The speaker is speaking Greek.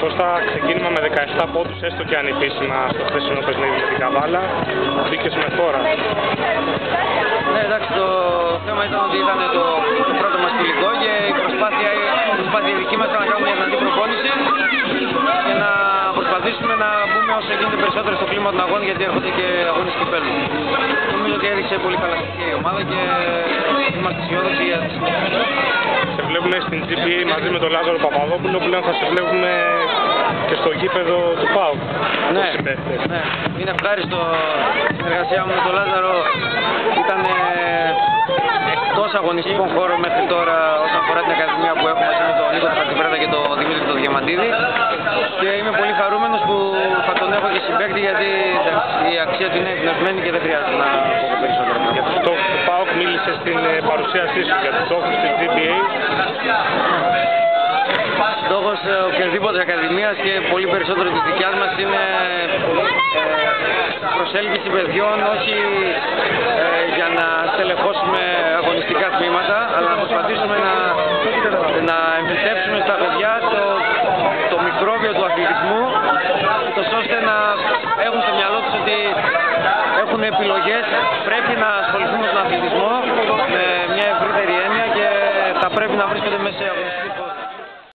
Κώστα, ξεκίνημα με 17 πόντους, έστω και ανεπίσημα στο χθεσινό παιχνίδι με την Καβάλα. Μπήκες με φόρα. Ναι, εντάξει, το θέμα ήταν ότι ήταν το πρώτο μας φιλικό και η προσπάθεια δική μας ήταν να κάνουμε μια δυνατή προπόνηση και να προσπαθήσουμε να μπούμε όσο γίνεται περισσότερο στο κλίμα των αγώνων, γιατί έρχονται και αγώνες κυπέλλου. Νομίζω ότι έδειξε πολύ καλά στοιχεία η ομάδα και είμαστε αισιόδοξοι για τη συνέχεια. Σε βλέπουμε στην GBA μαζί με τον Λάζαρο Παπαδόπουλο, πλέον θα σε βλέπουμε και στο γήπεδο του ΠΑΟΚ. Ναι, ναι, είναι ευχάριστο η συνεργασία μου με τον Λάζαρο. Ήταν εκτός αγωνιστικών χώρων μέχρι τώρα όσον αφορά την ακαδημία που έχουμε μαζί με τον Νίκο Χατζηπρέτα και τον Δημήτρη τον Διαμαντίδη, και είμαι πολύ χαρούμενος που θα τον έχω και συμπαίκτη, γιατί η αξία του είναι εμπνευσμένη και δεν χρειάζεται να πω περισσότερο. Για τους στόχους του ΠΑΟΚ μίλησε στην παρουσίασή σου, για τους στόχους της GBA. Στόχος οποιασδήποτε ακαδημίας και πολύ περισσότερο της δικιάς μας είναι προσέλκυση παιδιών, όχι για να στελεχώσουμε αγωνιστικά τμήματα, αλλά να προσπαθήσουμε να εμφυτεύσουμε στα παιδιά το μικρόβιο του αθλητισμού, ώστε να έχουν στο μυαλό τους ότι έχουν επιλογές, πρέπει να ασχοληθούν με τον αθλητισμό με μια ευρύτερη έννοια και θα πρέπει να βρίσκονται μέσα σε αγωνιστικά.